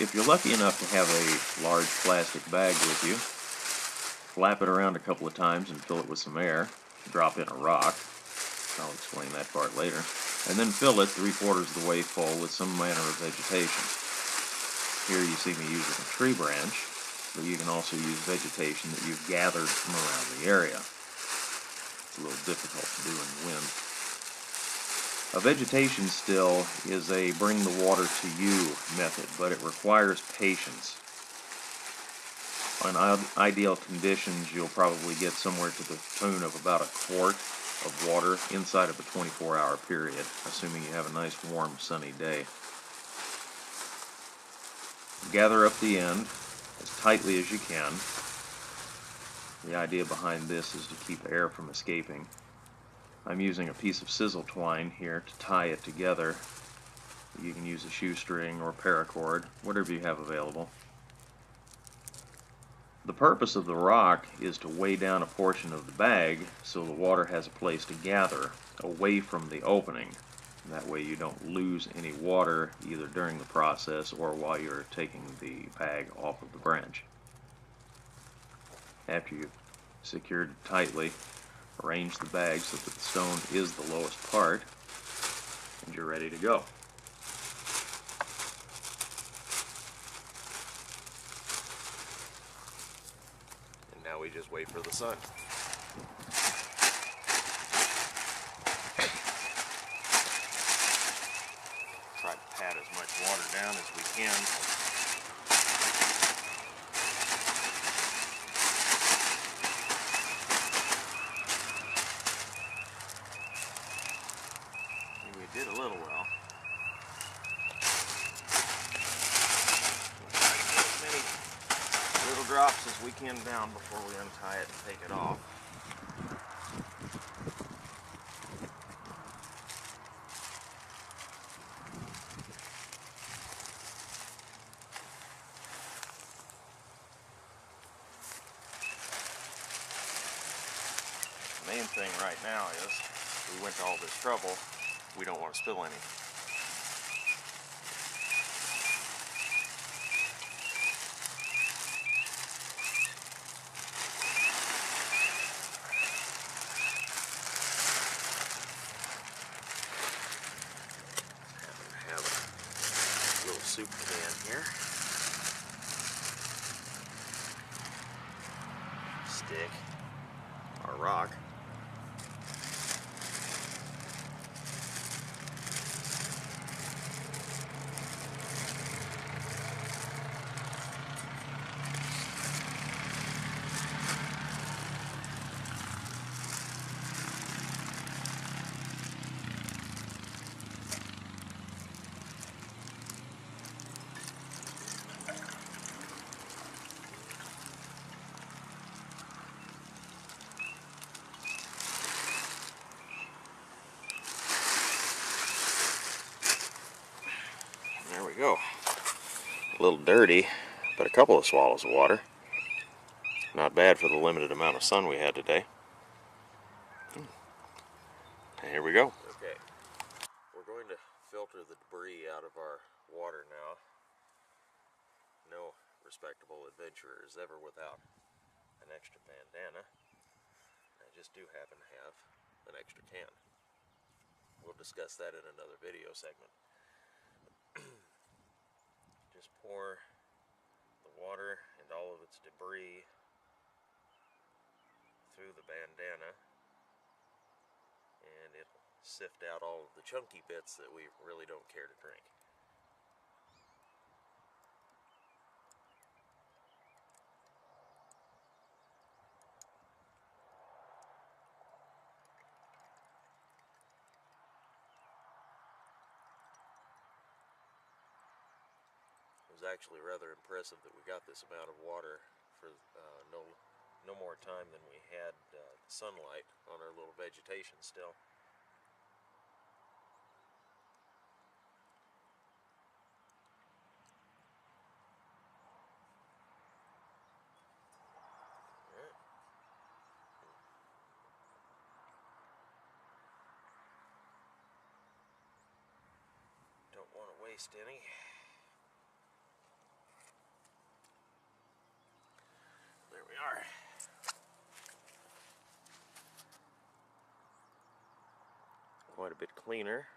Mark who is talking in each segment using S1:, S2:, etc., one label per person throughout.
S1: If you're lucky enough to have a large plastic bag with you, flap it around a couple of times and fill it with some air. Drop in a rock. I'll explain that part later. And then fill it 3/4 of the way full with some manner of vegetation. Here you see me using a tree branch, but you can also use vegetation that you've gathered from around the area. It's a little difficult to do in the wind. A vegetation still is a bring the water to you method, but it requires patience. On ideal conditions, you'll probably get somewhere to the tune of about 1/4 of water inside of a 24-hour period, assuming you have a nice warm sunny day. Gather up the end as tightly as you can. The idea behind this is to keep air from escaping. I'm using a piece of sizzle twine here to tie it together. You can use a shoestring or paracord, whatever you have available. The purpose of the rock is to weigh down a portion of the bag so the water has a place to gather away from the opening. That way you don't lose any water either during the process or while you're taking the bag off of the branch. After you've secured it tightly, arrange the bag so that the stone is the lowest part, and you're ready to go. And now we just wait for the sun. Try to pat as much water down as we can. Did a little well. We'll try to get as many little drops as we can down before we untie it and take it off. The main thing right now is we went to all this trouble. We don't want to spill any. I have a little soup can here. Stick or rock. There we go. A little dirty, but a couple of swallows of water. Not bad for the limited amount of sun we had today. Here we go. Okay, we're going to filter the debris out of our water now. No respectable adventurer is ever without an extra bandana. I just do happen to have an extra can. We'll discuss that in another video segment. Just pour the water and all of its debris through the bandana, and it'll sift out all of the chunky bits that we really don't care to drink. It was actually rather impressive that we got this amount of water for no more time than we had sunlight on our little vegetation still. Don't want to waste any.
S2: quite a bit cleaner.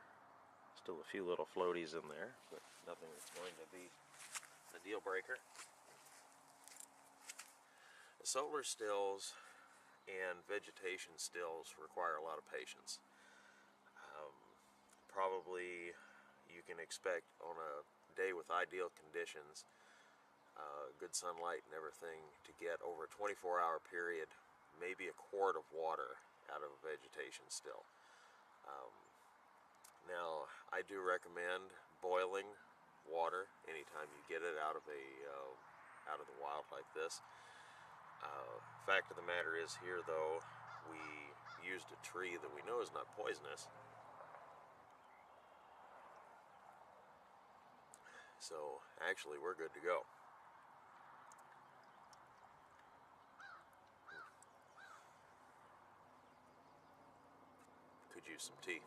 S2: Still a few little floaties in there, but nothing that's going to be a deal breaker. The solar stills and vegetation stills require a lot of patience. Probably you can expect on a day with ideal conditions, good sunlight and everything, to get over a 24-hour period, maybe a quart of water out of a vegetation still. Now, I do recommend boiling water anytime you get it out of out of the wild like this. Fact of the matter is here, though, we used a tree that we know is not poisonous. So actually we're good to go. Could use some tea.